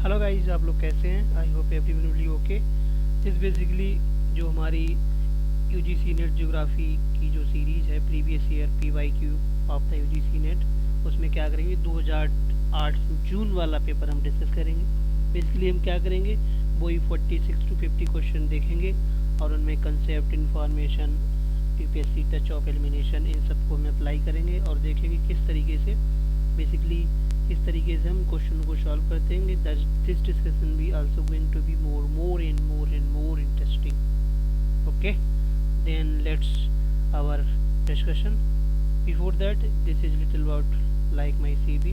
Hello guys, आप लोग कैसे हैं? I hope everyone will be okay. This basically जो हमारी यूजीसी नेट ज्योग्राफी की जो सीरीज़ है previous year PYQ of the UGC net, उसमें क्या करेंगे 2008 जून वाला पेपर हम डिस्कस करेंगे। बेसिकली हम क्या करेंगे, वही 46 to 50 क्वेश्चन देखेंगे और उनमें concept, information, UPSC touch of elimination, इन सबको हम अप्लाई करेंगे और देखेंगे किस तरीके से बेसिकली इस तरीके से हम क्वेश्चन को सॉल्व करते हैं। दिस डिस्कशन भी also going to be more and more interesting. Okay, then let's our discussion. Before that this is little about like my CV.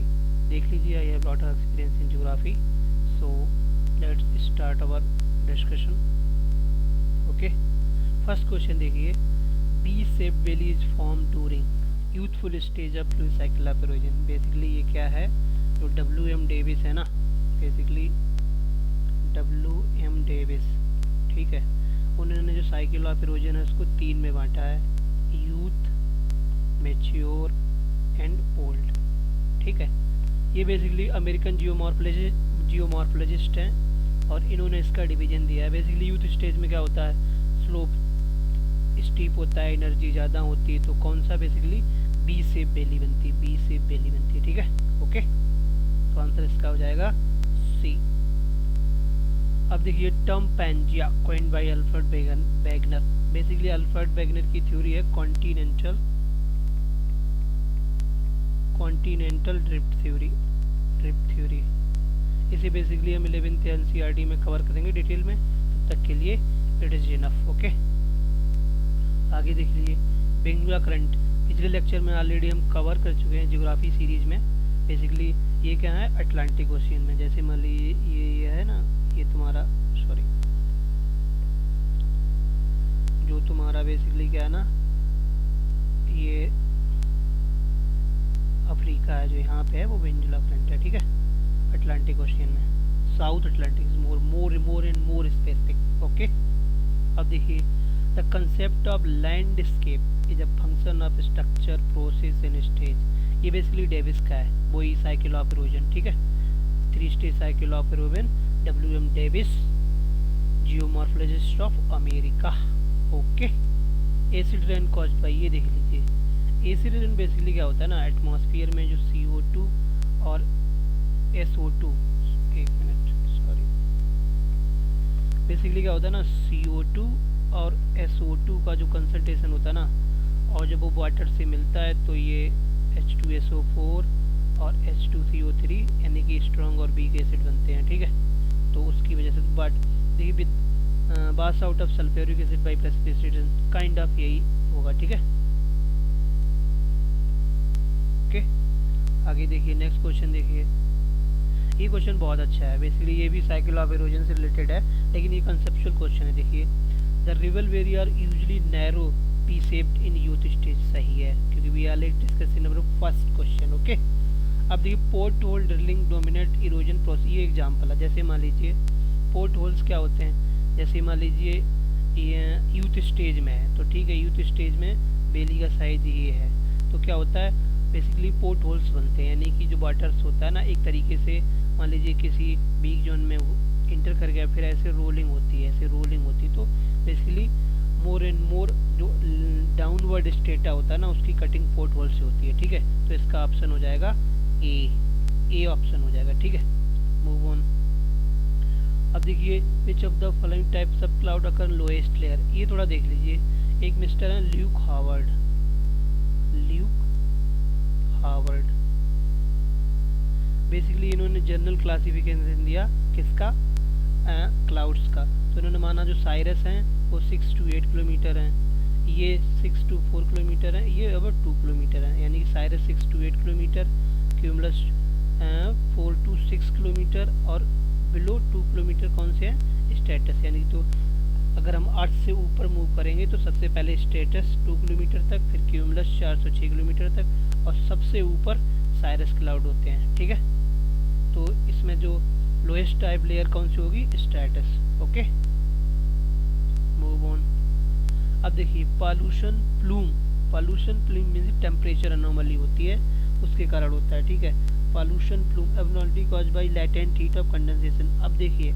देख लीजिए, I have lot of experience in geography, so let's start our discussion. Okay, first question देखिए, V shape valley is form during youthful stage of fluvial cycle of erosion. Basically ये क्या है, जो डब्ल्यू.एम. Davis है ना, basically डब्ल्यू.एम. Davis, ठीक है, उन्होंने जो साइकिल ऑफ इरोजन है उसको 3 में बांटा है, यूथ, मैच्योर एंड ओल्ड। ठीक है, ये बेसिकली अमेरिकन जियोमॉर्फोलॉजिस्ट हैं और इन्होंने इसका डिवीजन दिया है। बेसिकली यूथ स्टेज में क्या होता है, स्लोप स्टीप होता है, एनर्जी ज़्यादा होती है, तो कौन सा बेसिकली बी शेप बेली बनती है, बी शेप बेली बनती है। ठीक है, ओके, तो आंसर इसका हो जाएगा सी। अब देखिए, term Pangaea coined by Alfred Wegener. Basically Alfred Wegener की थ्योरी है कॉन्टिनेंटल ड्रिफ्ट थ्योरी। इसे बेसिकली हम 11th एनसीईआरटी में कवर करेंगे डिटेल में, तब तक के लिए इट इज इनफ। ओके, आगे देख लीजिए, बेंगुला करंट। पिछले लेक्चर में ऑलरेडी हम कवर कर चुके हैं ज्योग्राफी सीरीज में। बेसिकली ये क्या है, अटलांटिक ओशियन में। जैसे मान लीजिए ये है ना, ये तुम्हारा जो तुम्हारा बेसिकली क्या है ना, ये अफ्रीका है जो यहाँ पे है, वो बेंगुला करंट है। ठीक है, अटलांटिक ओशियन में, south Atlantic is more and more specific. Okay, अब देखिए, the concept of landscape is a function of structure, process and stage. ये बेसिकली डेविस का है, वही साइकिल ऑफ इरोजन। ठीक है, 3 stage cycle of erosion, W M. Davis, geomorphologist of America. Okay, acid rain caused by, ये देख लीजिए, acid rain basically क्या होता है ना, एटमॉस्फेयर में जो CO2 और SO2, एक मिनट, सॉरी, बेसिकली क्या होता है ना, CO2 और SO2 का जो कंसंट्रेशन होता है ना, और जब वो वाटर से मिलता है तो ये H2SO4 और H2CO3 यानी कि स्ट्रॉन्ग और वीक एसिड बनते हैं। ठीक है, तो उसकी वजह से बट देखिए, बास out of sulphuric acid by precipitation, kind of यही होगा। ठीक है, ओके, आगे देखिए, नेक्स्ट क्वेश्चन देखिए, ये क्वेश्चन बहुत अच्छा है। बेसिकली ये भी साइकिल ऑफ इरोजन से रिलेटेड है, लेकिन ये कंसेप्चुअल क्वेश्चन है। देखिए, the river valley are usually narrow V shaped in youth stage. सही है, क्योंकि we are discussing number first question. Okay, अब देखिए, pot hole drilling dominate erosion process. ये एग्जांपल है, जैसे मान लीजिए पोर्ट होल्स क्या होते हैं, जैसे मान लीजिए ये यूथ स्टेज में है, तो ठीक है, यूथ स्टेज में बेली का साइज ये है, तो क्या होता है, बेसिकली पोर्ट होल्स बनते हैं, यानी कि जो वाटर्स होता है ना, एक तरीके से मान लीजिए किसी वीक जोन में इंटर कर गया, फिर ऐसे रोलिंग होती है, तो बेसिकली मोर एंड मोर जो डाउनवर्ड स्टेटा होता है ना, उसकी कटिंग पोर्ट होल से होती है। ठीक है, तो इसका ऑप्शन हो जाएगा ए ऑप्शन हो जाएगा। ठीक है, मूव ऑन। अब देखिए, which of the following types of cloud occur lowest layer. ये थोड़ा देख लीजिए, एक मिस्टर है ल्यूक हावर्ड, बेसिकली इन्होंने जनरल क्लासिफिकेशन दिया किसका, क्लाउड्स का। तो इन्होंने माना जो साइरस हैं वो 6 to 8 किलोमीटर हैं, ये 6 to 4 किलोमीटर हैं, ये अबाउट 2 किलोमीटर हैं, यानी कि Cyrus 6 to 8 kilometre, cumulus 4 to 6 kilometre, और बिलो 2 किलोमीटर कौन से हैं, स्टेटस। यानी तो अगर हम अर्थ से ऊपर मूव करेंगे तो सबसे पहले स्टेटस 2 किलोमीटर तक, फिर क्यूमुलस 406 किलोमीटर तक, और सबसे ऊपर साइरस क्लाउड होते हैं। ठीक है, तो इसमें जो लोएस्ट टाइप लेयर कौन सी होगी, स्ट्रैटस। Okay, move on. अब देखिए, pollution plume means temperature anomaly होती है, उसके कारण होता है। ठीक है, pollution plume abnormality caused by latent heat of condensation. अब देखिए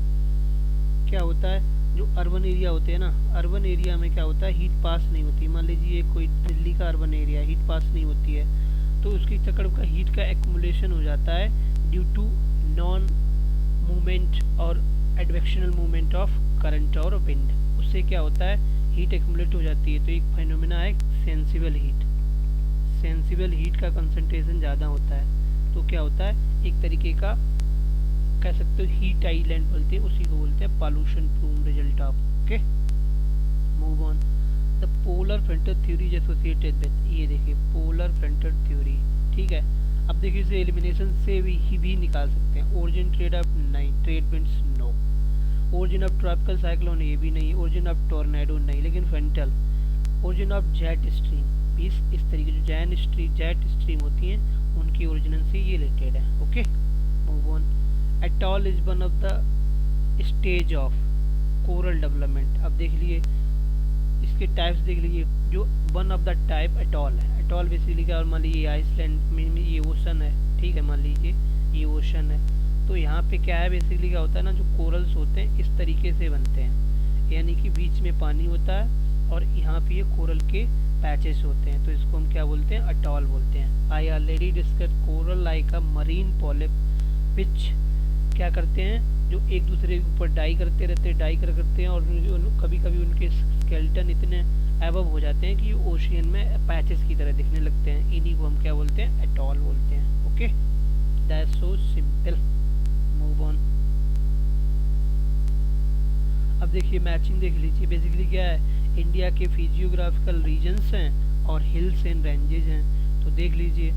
क्या होता है, जो अर्बन एरिया होते हैं ना, अर्बन एरिया में क्या होता है, हीट पास नहीं होती। मान लीजिए कोई दिल्ली का अर्बन एरिया, हीट पास नहीं होती है, तो उसकी चक्कर का हीट का एक्यूमुलेशन हो जाता है ड्यू टू नॉन मूवमेंट और एडवेक्शनल मूवमेंट ऑफ करंट और विंड। उससे क्या होता है, हीट एक्यूमुलेट हो जाती है। तो एक फेनोमेना है सेंसिबल हीट। सेंसिबल हीट का कंसंट्रेशन ज़्यादा होता है तो क्या होता है, एक तरीके का कह सकते हो हीट आइलैंड बोलते हैं, उसी को बोलते हैं pollution plume result of. Okay, move on. The polar frontal theory is associated with, ये देखिए पोलर फ्रंटल थ्योरी, ठीक है। अब देखिए इसे एलिमिनेशन से भी निकाल सकते हैं। ओरिजिन ट्रेड ऑफ नहीं, trade winds no. Origin of tropical cyclone ये भी नहीं। ओरिजिन ऑफ टोर्नेडो नहीं, लेकिन frontal. Origin of jet stream, इस तरीके जो जेट स्ट्रीम होती हैं उनकी ओरिजिन से ये रिलेटेड है। Okay, move on. Atoll is one of the stage of coral development. अब देख लिए इसके टाइप्स देख लीजिए, जो one of the type atoll है। एटॉल बेसिकली क्या, और मान लीजिए आइसलैंड में ये ओशन है, ठीक है, मान लीजिए ये ओशन है, तो यहाँ पे क्या है बेसिकली क्या होता है ना, जो कोरल्स होते हैं इस तरीके से बनते हैं, यानी कि बीच में पानी होता है और यहाँ पे ये कोरल के पैचेस होते हैं, तो इसको हम क्या बोलते हैं, अटॉल बोलते हैं। I already discuss coral like a marine polyp which क्या करते हैं, जो एक दूसरे के ऊपर डाई करते रहते हैं, करते हैं, और कभी कभी उनके स्केल्टन इतने एबव हो जाते हैं कि ओशियन में पैचेस की तरह दिखने लगते हैं। इन्हीं को हम क्या बोलते हैं, एटॉल बोलते हैं। Okay, that's so simple. Move on. अब देखिए मैचिंग देख लीजिए, बेसिकली क्या है, इंडिया के फिजियोग्राफिकल रीजन्स हैं और हिल्स एंड रेंजेस हैं। तो देख लीजिए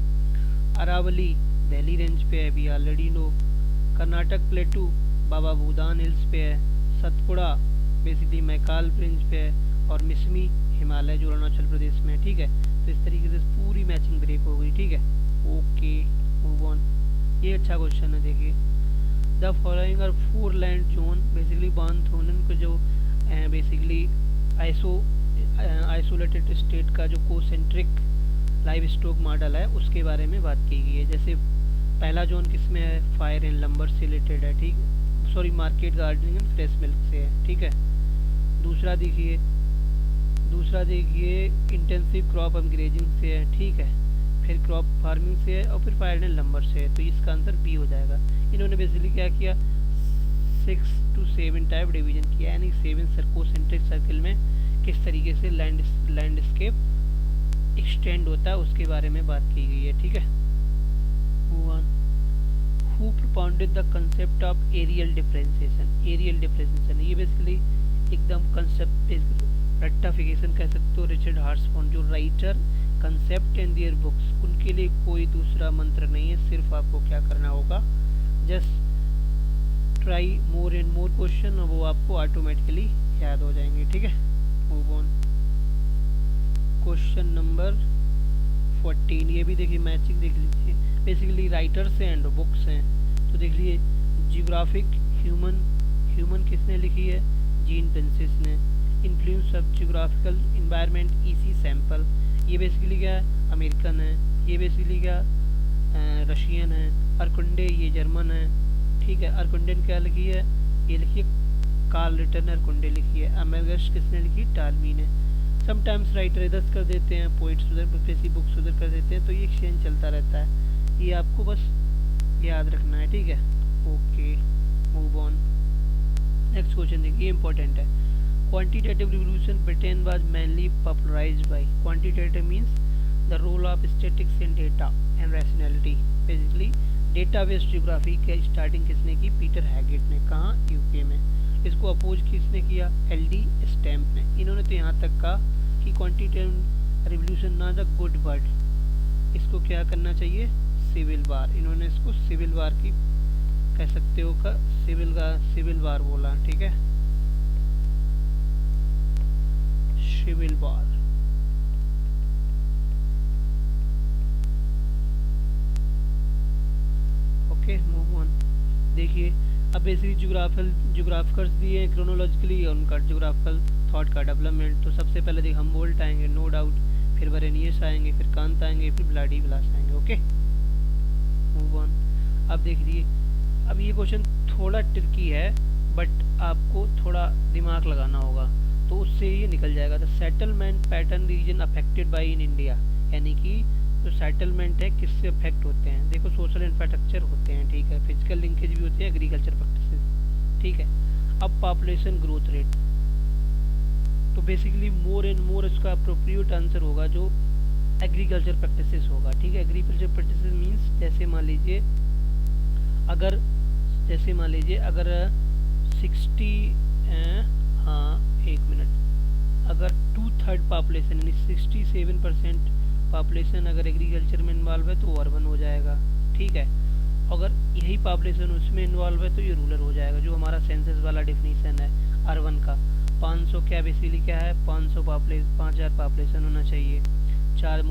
अरावली दिल्ली रेंज पे है, we already know. Karnataka plateau Baba Budan hills पे है। सतपुड़ा बेसिकली मैकाल रेंज पे है, और मिसमी हिमालय जो अरुणाचल प्रदेश में है, ठीक है। तो इस तरीके से पूरी मैचिंग ब्रेक हो गई, ठीक है। Okay, move on. ये अच्छा क्वेश्चन है, देखिए the following are 4 land zone, basically von Thunen को जो बेसिकली आइसोलेटेड स्टेट का जो कोसेंट्रिक लाइव स्टॉक मॉडल है उसके बारे में बात की गई है। जैसे पहला जोन किसमें है, फायर एंड लंबर से रिलेटेड है, ठीक, sorry market gardening and fresh milk से है, ठीक है। दूसरा देखिए इंटेंसिव क्रॉप एंकरेजिंग से है, ठीक है। फिर क्रॉप फार्मिंग से है, और फिर फायर एंड लंबर से है, तो इसका आंसर बी हो जाएगा। इन्होंने बेसिकली क्या किया, 6 to 7 टाइप डिवीजन किया, यानी 7 सर्कोसेंट्रिक सर्किल में किस तरीके से लैंडस्केप एक्सटेंड होता है उसके बारे में बात की गई है, ठीक है। Move on. Who propounded the concept of areal differentiation. Areal differentiation ये बेसिकली एकदम कंसेप्ट रेक्टिफिकेशन कह सकते हो, रिचर्ड हार्ट्सफोर्ड जो writer concept and their books, उनके लिए कोई दूसरा मंत्र नहीं है, सिर्फ आपको क्या करना होगा, just try more and more question, और वो आपको ऑटोमेटिकली याद हो जाएंगे, ठीक है। Move on. क्वेश्चन नंबर 14, ये भी देखिए मैचिंग देख लीजिए, बेसिकली राइटर्स एंड बुक्स हैं। तो देख लीजिए जियोग्राफिक ह्यूमन किसने लिखी है, जीन प्रिंसेस ने। Influence of geographical environment EC sample, ये बेसिकली क्या है, अमेरिकन है। ये बेसिकली क्या रशियन है। अरकुंडे ये जर्मन है, ठीक है। अरकुंडे ने क्या लिखी है, ये लिखी है कार्ल रिटर अरकुंडे लिखी है। अमेगस किसने लिखी, टालमी ने। समटाइम्स राइटर इधर कर देते हैं, पोइट्स उधर, किसी बुक्स उधर कर देते हैं, तो ये एक्सचेंज चलता रहता है, ये आपको बस याद रखना है, ठीक है। Okay, move on. Next question देखिए, इंपॉर्टेंट है। Quantitative revolution Britain was mainly popularized by, quantitative means the role of statistics in data and rationality. Basically data based geography की स्टार्टिंग किसने की, पीटर हैगेट ने। कहाँ, यूके में। इसको oppose किसने किया, एलडी स्टैम्प ने। इन्होंने तो यहाँ तक कहा कि quantitative revolution not a good word, इसको क्या करना चाहिए, सिविल वार। इन्होंने इसको सिविल वार की कह सकते हो का सिविल वार बोला, ठीक है, civil war. Okay, move on. देखिए अब बेसिकली ज्योग्राफिकर्स दिए हैं क्रोनोलॉजिकली, और उनका ज्योग्राफिकल थॉट का डेवलपमेंट। तो सबसे पहले देखिए हमबोल्ट आएंगे, नो डाउट, फिर बरेनियस आएंगे, फिर कांत आएंगे, फिर ब्लाडी विलास आएंगे। Okay, move on. अब देख लीजिए, अब ये क्वेश्चन थोड़ा ट्रिकी है, बट आपको थोड़ा दिमाग लगाना होगा तो उससे ये निकल जाएगा। The settlement pattern region affected by in India, यानी कि जो सेटलमेंट है किससे अफेक्ट होते हैं। देखो सोशल इंफ्रास्ट्रक्चर होते हैं, ठीक है, फिजिकल लिंकेज भी होते हैं, एग्रीकल्चर प्रैक्टिसेस, ठीक है। अब पॉपुलेशन ग्रोथ रेट, तो बेसिकली मोर एंड मोर इसका अप्रोप्रिएट आंसर होगा जो एग्रीकल्चर प्रैक्टिसेस होगा, ठीक है। एग्रीकल्चर प्रैक्टिसेस मीन्स जैसे मान लीजिए अगर 60 हाँ एक मिनट, अगर 2/3 पॉपुलेशन यानी 67% पॉपुलेशन अगर एग्रीकल्चर में इन्वॉल्व है तो अर्बन हो जाएगा, ठीक है। अगर यही पॉपुलेशन उसमें इन्वॉल्व है तो ये रूरल हो जाएगा, जो हमारा सेंसस वाला डिफिनीशन है अर्बन का। 500 क्या बेसिकली क्या है, 5000 पॉपुलेशन होना चाहिए, 4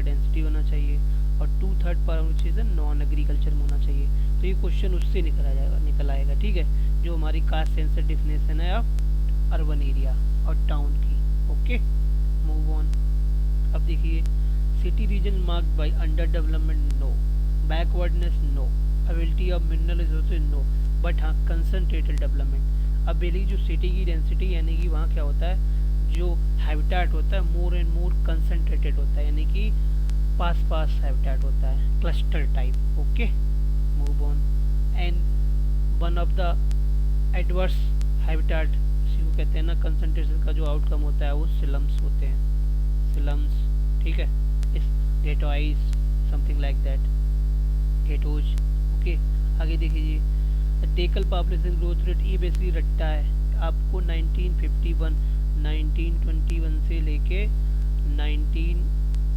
डेंसिटी होना चाहिए, और 2/3 पॉपुलेशन नॉन एग्रीकल्चर में होना चाहिए। तो ये क्वेश्चन उससे निकल आएगा, ठीक है, जो हमारी कास्ट सेंसस डिफिनेशन है ऑफ अर्बन एरिया और टाउन की। Okay, move on. अब देखिए, city region marked by under development, no. Backwardness, no. Availability of mineral resources, no. But हाँ, कंसनट्रेटेड डेवलपमेंट। अब बेसिकली जो सिटी की डेंसिटी यानी कि वहाँ क्या होता है, जो हैबिटेट होता है मोर एंड मोर कंसनट्रेटेड होता है, यानी कि पास हैबिटेट होता है, cluster type. Okay, move on. And one of the adverse habitat, इसी को कहते हैं ना, कंसंट्रेशन का जो आउटकम होता है वो स्लम्स होते हैं, स्लम्स, ठीक है। इस ghettoes something like that, ghettos. Okay, आगे देखिए, टेकल पॉपुलेशन ग्रोथ रेट, ये बेसिकली रट्टा है। आपको 1921 से लेके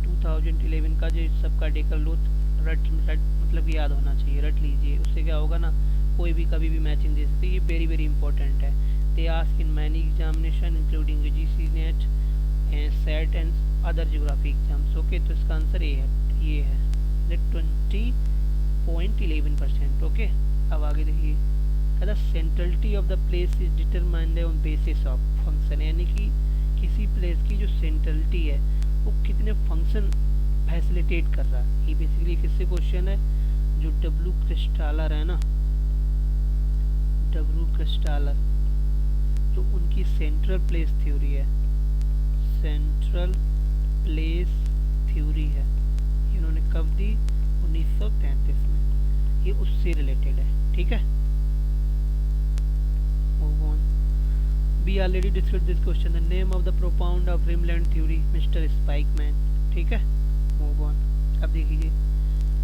2011 का जो सबका डेकल ग्रोथ रट मतलब याद होना चाहिए, रट लीजिए। उससे क्या होगा ना, कोई भी कभी भी मैचिंग दे सकते, ये वेरी वेरी इंपॉर्टेंट है। They ask in many examination including UGC net, set and other geography exams. Okay, तो इसका आंसर ये है 20.11%। ओके, अब आगे देखिए, कहता centrality of the place is determined on basis of function, यानी कि किसी प्लेस की जो सेंट्रलिटी है वो कितने फंक्शन फैसिलिटेट कर रहा है। ये बेसिकली किससे क्वेश्चन है, जो डब्ल्यू क्रिस्टालर है ना, डब्ल्यू क्रिस्टालर, जो उनकी सेंट्रल प्लेस थ्योरी है, सेंट्रल प्लेस थ्योरी है, इन्होंने कब दी, 1933 में। ये उससे रिलेटेड है, ठीक है। Move on. We already discussed this question. The name of the propound of Rimland theory, Mr. Spikeman, ठीक है। Move on. अब देखिए,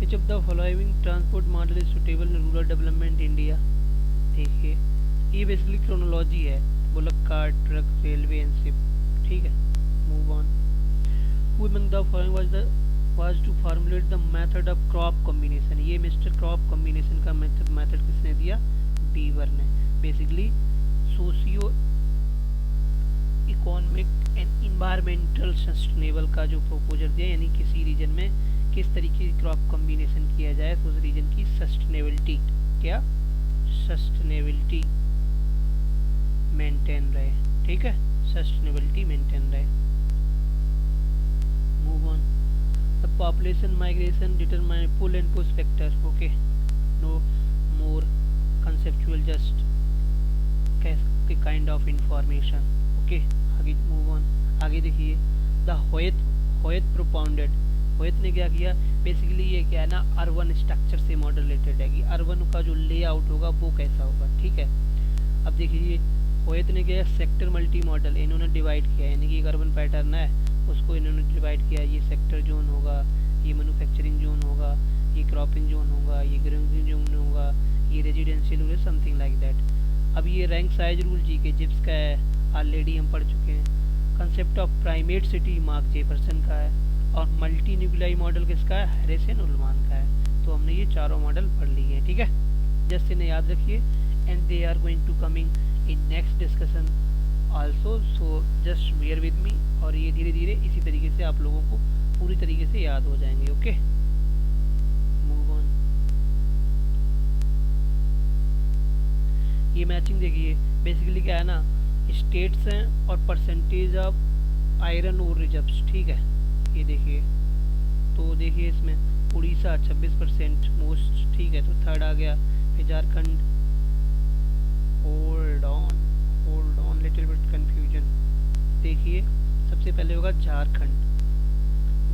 which of the following transport model is suitable in rural development India? देखिए, ये basically chronology है, bullock cart, truck, railway and ship, ठीक है। Move on. Who among the following was to formulate the method of crop combination? ये mister crop combination का method किसने दिया, beaver ने। Basically socio economic and environmental sustainable का जो proposal दिया, यानी किसी रीजन में किस तरीके की क्रॉप कॉम्बिनेशन किया जाए तो उस रीजन की सस्टेनेबिलिटी, क्या सस्टेनेबिलिटी मेंटेन रहे, ठीक है, सस्टेनेबिलिटी मेंटेन रहे। Move on. The population migration determine pull and push factor. Okay, no more conceptual, just kind of information. Okay, आगे मूव ऑन। आगे देखिए, द होयत प्रोपाउंडेड, होयत ने क्या किया, बेसिकली ये क्या है ना, अर्बन स्ट्रक्चर से मॉडल रिलेटेड है कि अर्बन का जो लेआउट होगा वो कैसा होगा, ठीक है। अब देखिए, होयत ने क्या, सेक्टर मल्टी मॉडल इन्होंने डिवाइड किया, यानी कि एक अर्बन पैटर्न है उसको इन्होंने डिवाइड किया, ये सेक्टर जोन होगा, ये मैन्युफैक्चरिंग जोन होगा, ये क्रॉपिंग जोन होगा, ये ग्रीन जोन होगा, ये रेजिडेंशियल होगा, समथिंग लाइक दैट। अब ये रैंक साइज रूल जी के जिप्स का है, ऑलरेडी हम पढ़ चुके हैं। Concept of primate city mark Jefferson का है, और मल्टी न्यूक्लियाई मॉडल किसका है, हैरिसन उल्मान का है। तो हमने ये चारों मॉडल पढ़ लिए हैं, ठीक है, जस्ट इन्हें याद रखिए। And they are going to coming in next discussion also, so just bear with me. और ये धीरे धीरे इसी तरीके से आप लोगों को पूरी तरीके से याद हो जाएंगे। Okay, move on. ये मैचिंग देखिए, बेसिकली क्या है ना, स्टेट्स हैं और परसेंटेज ऑफ आयरन और रिजर्व्स, ठीक है। ये देखिए, तो देखिए इसमें उड़ीसा 26% मोस्ट, ठीक है, तो थर्ड आ गया। फिर Jharkhand, hold on little bit confusion. देखिए सबसे पहले होगा झारखंड,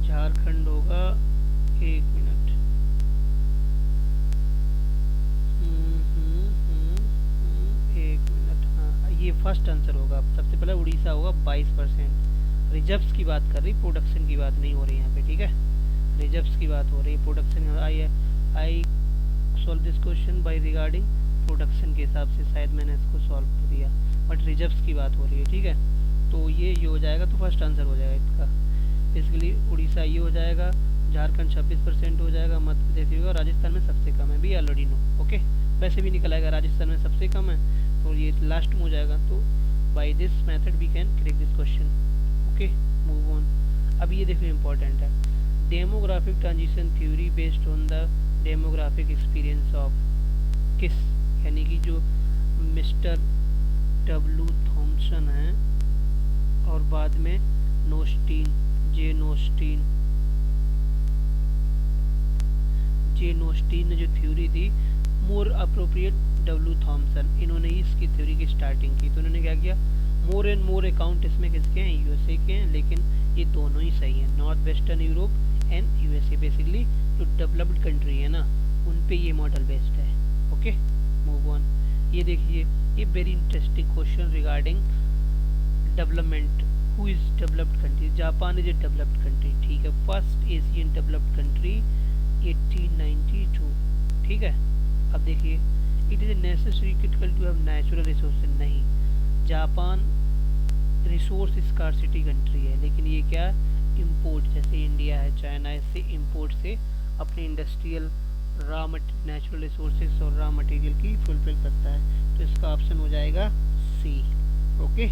झारखंड होगा, एक मिनट, एक मिनट, हाँ ये फर्स्ट आंसर होगा। सबसे पहले उड़ीसा होगा 22%। रिजर्व्स की बात कर रही, प्रोडक्शन की बात नहीं हो रही यहाँ पे, ठीक है, रिजर्व्स की बात हो रही है। Production I solve this question by regarding production के हिसाब से शायद मैंने इसको सॉल्व कर दिया, बट रिजर्व्स की बात हो रही है, ठीक है। तो ये हो जाएगा, तो फर्स्ट आंसर हो जाएगा इसका। बेसिकली उड़ीसा ये हो जाएगा, झारखंड 26% हो जाएगा, मध्य प्रदेश होगा, राजस्थान में सबसे कम है, भी ऑलरेडी नो, ओके। वैसे भी निकल आएगा, राजस्थान में सबसे कम है, तो ये लास्ट में हो जाएगा। तो by this method we can correct this question, okay. Move on. अब ये देखो इम्पोर्टेंट है, demographic transition theory based on the demographic experience of किस, यानी कि जो मिस्टर डब्ल्यू थॉम्सन है और बाद में नोस्टीन, जे नोस्टीन ने जो थ्योरी दी, मोर अप्रोप्रिएट डब्ल्यू थॉम्सन, इन्होंने ही इसकी थ्योरी की स्टार्टिंग की। तो उन्होंने क्या किया, मोर एंड मोर अकाउंट इसमें किसके हैं, यूएसए के हैं, लेकिन ये दोनों ही सही हैं, north western Europe and USA. Basically जो डेवलप्ड कंट्री है ना, उन पे ये मॉडल बेस्ड है, ओके। Move on. ये देखिए, ये very interesting question regarding development, who is developed country, Japan is a developed country, ठीक है, फर्स्ट एशियन डेवलप्ड कंट्री 1892, ठीक है। अब देखिए, it is a necessary critical to have natural resources, नहीं, जापान रिसोर्स स्कार्सिटी कंट्री है, लेकिन ये क्या, इंपोर्ट, जैसे इंडिया है, चाइना, इससे इंपोर्ट से अपने इंडस्ट्रियल नेचुरल रिसोर्सेज और रॉ मटेरियल की फुलफिल करता है। तो इसका ऑप्शन हो जाएगा सी, ओके,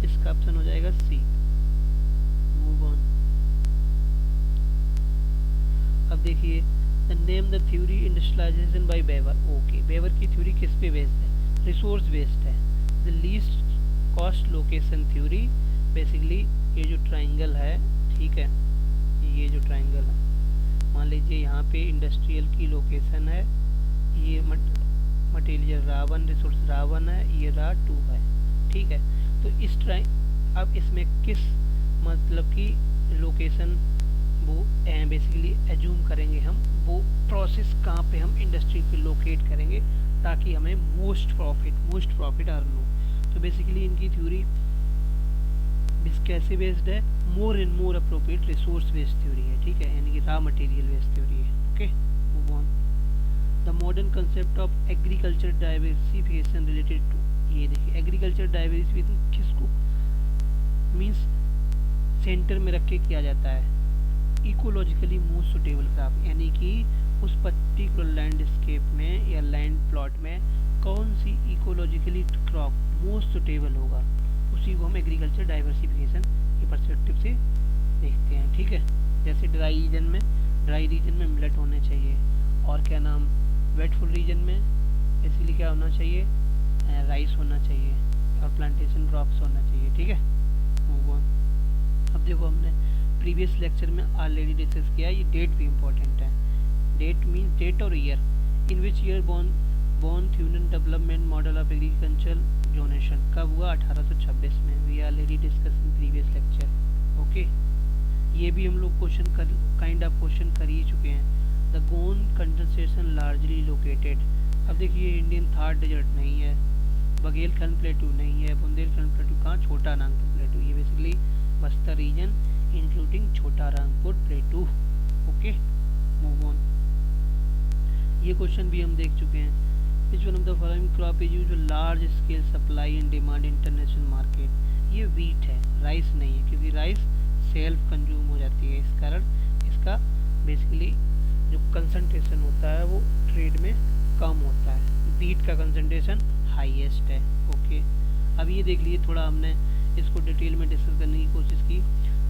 इसका ऑप्शन हो जाएगा सी। Move on. अब देखिए, the name the theory industrialization by Weber, okay, Weber की थ्योरी किस पे बेस्ड है, रिसोर्स बेस्ड है। The least cost location theory, basically ये जो ट्राइंगल है, ठीक है, ये जो ट्राइंगल है, मान लीजिए यहाँ पे इंडस्ट्रियल की लोकेशन है, ये मटेरियल रावन, रिसोर्स रावन है, ये रा 2 है, ठीक है। तो इस अब इसमें किस मतलब की लोकेशन वो बेसिकली एज्यूम करेंगे हम, वो प्रोसेस कहाँ पे हम इंडस्ट्री पे लोकेट करेंगे ताकि हमें मोस्ट प्रॉफिट अर्न हो। तो बेसिकली इनकी थ्योरी कैसे बेस्ड है, more and more appropriate resource based theory है, ठीक है, यानी कि रॉ मटेरियल बेस्ड थ्योरी है, okay. Move on. The modern concept of agriculture diversification related to, ये देखिए, एग्रीकल्चर डाइवर्सिफिकेशन किसको मीन्स सेंटर में रख के किया जाता है, इकोलॉजिकली मोस्ट सुटेबल क्रॉप, यानी कि उस पर्टिकुलर लैंडस्केप में या लैंड प्लॉट में कौन सी इकोलॉजिकली क्रॉप मोस्ट सुटेबल होगा, उसी को हम एग्रीकल्चर डाइवर्सिफिकेशन के पर्सपेक्टिव से देखते हैं, ठीक है। जैसे ड्राई रीजन में मिलेट होने चाहिए, और क्या नाम, वेटफुल रीजन में इसलिए क्या होना चाहिए, राइस होना चाहिए, और प्लांटेशन क्रॉप्स होना चाहिए, ठीक है। Move on. अब देखो, हमने प्रीवियस लेक्चर में ऑलरेडी डिस्कस किया, ये डेट भी इम्पोर्टेंट है। डेट मीन्स डेट और ईयर, इन विच ईयर बॉर्न Thunen development model of agriculture zonation, कब हुआ, 1826 में। We already discuss in previous lecture, okay. ये भी हम लोग काइंड ऑफ क्वेश्चन कर ही चुके हैं। The gone condensation largely located, अब देखिए, इंडियन थार डेजर्ट नहीं है, बघेलखंड प्लेटू नहीं है, बुंदेलखंड प्लेटू कहाँ, छोटा नागपुर प्लेटू, ये बेसिकली बस्तर रीजन इंक्लूडिंग छोटा नागपुर प्लेटू, ओके। Move on. ये क्वेश्चन भी हम देख चुके हैं। Which one of the following crop is used to large scale supply and demand international market, ये वीट है, राइस नहीं है, क्योंकि राइस सेल्फ कंज्यूम हो जाती है, इस कारण इसका बेसिकली जो कंसंट्रेशन होता है वो ट्रेड में कम होता है, वीट का कंसंट्रेशन हाईएस्ट है, ओके। अब ये देख लिए, थोड़ा हमने इसको डिटेल में डिस्कस करने की कोशिश की।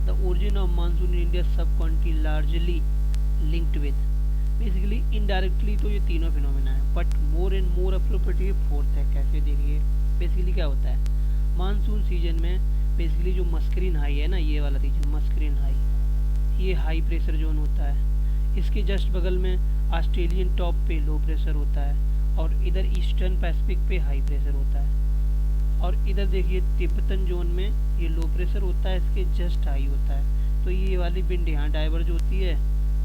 The origin of monsoon in India subcontinent largely linked with, basically indirectly तो ये तीनों फिनोमेना है, but more and more appropriate fourth है। कैसे देखिए, बेसिकली क्या होता है, मानसून सीजन में बेसिकली जो मस्करीन हाई है ना, ये वाला रीजन मस्करीन हाई, ये हाई प्रेशर जोन होता है, इसके जस्ट बगल में ऑस्ट्रेलियन टॉप पे लो प्रेशर होता है और इधर ईस्टर्न पैसिफिक पे हाई प्रेशर होता है। और इधर देखिए तिब्बतन जोन में ये लो प्रेशर होता है, इसके जस्ट हाई होता है। तो ये वाली विंड यहाँ डाइवर्ज होती है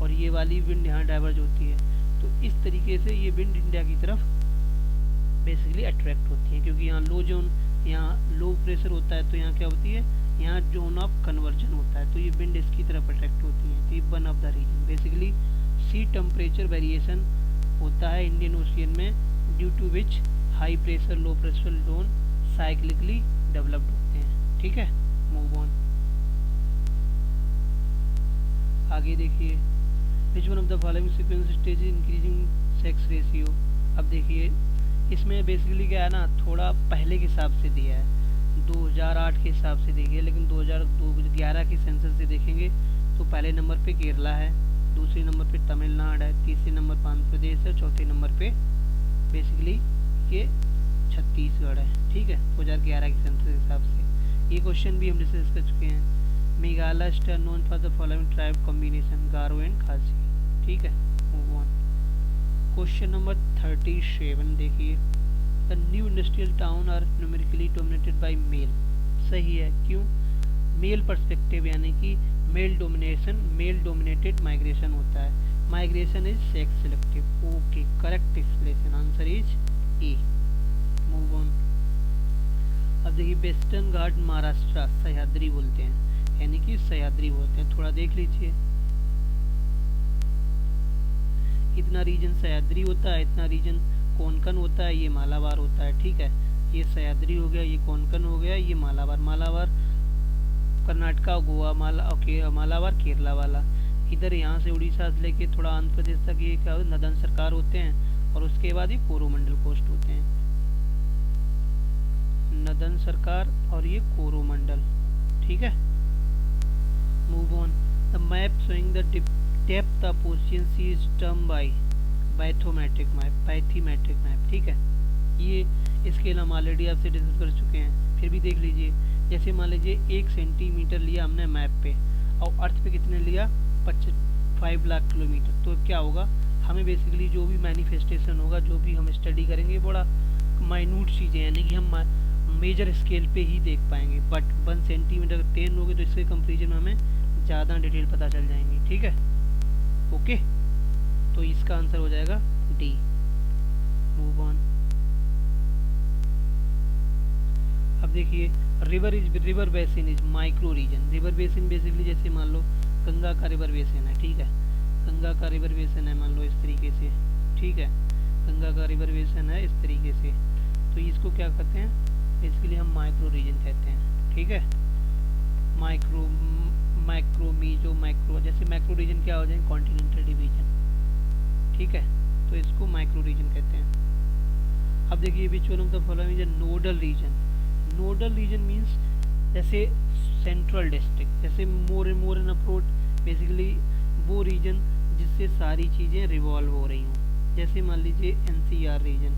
और ये वाली विंड यहाँ डाइवर्ज होती है। तो इस तरीके से ये विंड इंडिया की तरफ बेसिकली अट्रैक्ट होती है, क्योंकि यहाँ लो जोन, यहाँ लो प्रेशर होता है, तो यहाँ क्या होती है, यहाँ जोन ऑफ कन्वर्जन होता है, तो ये विंड इसकी तरफ अट्रैक्ट होती है। तो ये one of the region basically sea temperature variation होता है इंडियन ओशियन में, due to which high pressure low pressure zone cyclically developed होते हैं। ठीक है, मूव ऑन। आगे देखिए, which one of the following sequence stage increasing sex ratio. अब देखिए इसमें बेसिकली क्या है ना, थोड़ा पहले के हिसाब से दिया है, 2008 के हिसाब से देखिए, लेकिन 2011 के सेंसस से देखेंगे तो पहले नंबर पे केरला है, दूसरे नंबर पे तमिलनाडु है, तीसरे नंबर पर आंध्र प्रदेश है, चौथे नंबर पे बेसिकली ये छत्तीसगढ़ है। ठीक है, 2011 के सेंसस के हिसाब से। ये क्वेश्चन भी हम डिस्कस कर चुके हैं। Meghalaya state known for the following tribe combination, Garo and Khasi. ठीक है, मूव ऑन। क्वेश्चन नंबर 37 देखिए, the new industrial town are numerically dominated by male. सही है, क्यों? मेल पर्सपेक्टिव यानी कि मेल डोमिनेटेड माइग्रेशन होता है। Migration is sex selective. Okay, correct explanation, answer is a. Move on. अब देखिए, वेस्टर्न घाट महाराष्ट्र सह्याद्री बोलते हैं, यानी कि सह्याद्री बोलते हैं। थोड़ा देख लीजिए, इतना रीजन सह्याद्री होता है, इतना रीजन कोंकण होता है, ये मालाबार होता है। ठीक है, ये सह्याद्री हो गया, ये कोंकण हो गया, ये मालाबार। मालाबार कर्नाटका, गोवा, मालाबार केरला वाला। इधर यहाँ से उड़ीसा से लेके थोड़ा आंध्र प्रदेश तक ये क्या नदन सरकार होते हैं, और उसके बाद ये कोरोमंडल कोस्ट होते हैं। नदन सरकार और ये कोरोमंडल। ठीक है, move on. The map showing the depth of ocean sea is term by biometric map. ठीक है, ये इसके हम ऑलरेडी आपसे डिस्कस कर चुके हैं, फिर भी देख लीजिए। जैसे मान लीजिए 1 सेंटीमीटर लिया हमने मैप पे, और अर्थ पे कितने लिया, 5 लाख किलोमीटर। तो क्या होगा, हमें बेसिकली जो भी मैनिफेस्टेशन होगा, जो भी हम स्टडी करेंगे, बड़ा माइन्यूट चीज़ें, यानी कि हम मेजर स्केल पे ही देख पाएंगे। बट 1 सेंटीमीटर 10 होगी तो इसके कंपेरिजन में हमें ज़्यादा डिटेल पता चल जाएंगी। ठीक है, ओके, तो इसका आंसर हो जाएगा डी। Move on. अब देखिए, river basin is micro region. River basin basically जैसे मान लो गंगा का रिवर बेसिन है। ठीक है, गंगा का रिवर बेसिन है, मान लो इस तरीके से। ठीक है, गंगा का रिवर बेसिन है इस तरीके से, तो इसको क्या कहते हैं, बेसिकली हम माइक्रो रीजन कहते हैं। ठीक है, माइक्रो जैसे माइक्रो रीजन क्या हो जाए, कॉन्टिनेंटल डिवीजन। ठीक है, तो इसको माइक्रो रीजन कहते हैं। अब देखिए, which one of the following is nodal region. Nodal region means जैसे सेंट्रल डिस्ट्रिक्ट, जैसे मोर एन अप्रोच, बेसिकली वो रीजन जिससे सारी चीज़ें रिवॉल्व हो रही हों। जैसे मान लीजिए एनसीआर रीजन,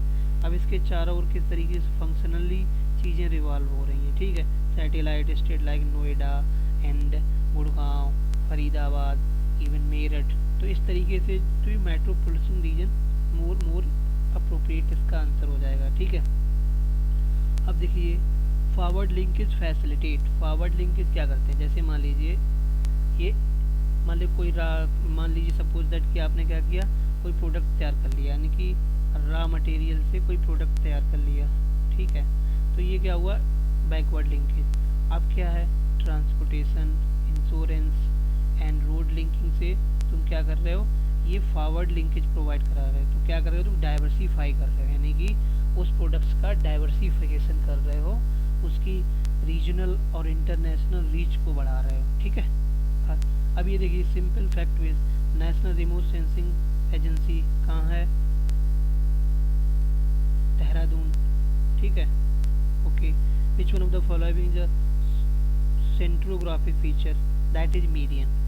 अब इसके चारों ओर किस तरीके से फंक्शनली चीज़ें रिवॉल्व हो रही हैं। ठीक है, satellite state like Noida and Gurgaon, Faridabad, even Meerut. तो इस तरीके से तो मेट्रोपॉलिटन रीजन मोर अप्रोप्रिएट इसका आंसर हो जाएगा। ठीक है, अब देखिए, forward linkage facilitate. Forward linkage क्या करते हैं, जैसे मान लीजिए ये मान लीजिए सपोज दैट कि आपने क्या किया, कोई प्रोडक्ट तैयार कर लिया, यानी कि रॉ मटेरियल से कोई प्रोडक्ट तैयार कर लिया। ठीक है, तो ये क्या हुआ, बैकवर्ड लिंकेज। अब क्या है, transportation, insurance and road linking से तुम क्या कर रहे हो, ये फॉरवर्ड लिंकेज प्रोवाइड करा रहे हो। तो क्या कर रहे हो, तुम डाइवर्सिफाई कर रहे हो, यानी कि उस प्रोडक्ट्स का डाइवर्सिफिकेशन कर रहे हो, उसकी रीजनल और इंटरनेशनल रीच को बढ़ा रहे हो। ठीक है, अब ये देखिए, simple fact which national remote sensing agency कहाँ है, देहरादून। ठीक है, okay. Which one of the following is centrographic feature, that is median.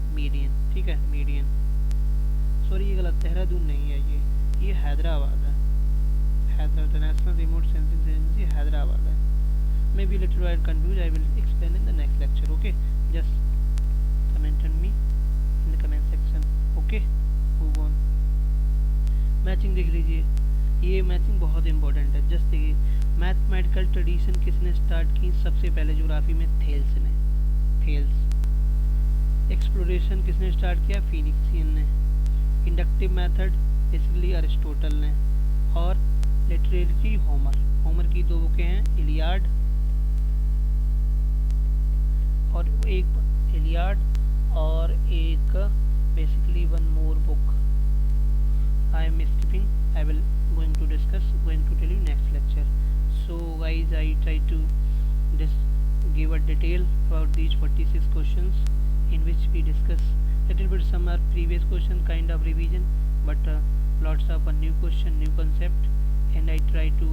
ठीक है, मीडियन, सॉरी ये गलत, देहरादून नहीं है, ये हैदराबाद है। Hyderabad national remote sensing agency Hyderabad है। May be little bit confuse, I will explain in the next lecture. Okay, just comment on me in the comment section. Okay, move on. Matching देख लीजिए, ये मैचिंग बहुत इंपॉर्टेंट है। Just देखिए, mathematical tradition किसने start की सबसे पहले ज्योग्राफी में? थेल्स ने, थेल्स। एक्सप्लोरेशन किसने स्टार्ट किया? फिनिक्सियन ने। इंडक्टिव मेथड बेसिकली अरिस्टोटल ने। और लिटरेरी होमर, होमर की दो बुकें हैं, इलियाड और एक इलियाड और एक basically one more book I am skipping. I will going to tell you next lecture. So guys, I try to give a detail about these 46 questions in which we discuss little bit some are previous question kind of revision, but lots of a new question, new concept, and I try to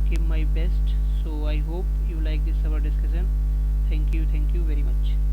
give my best. So I hope you like this our discussion. Thank you very much.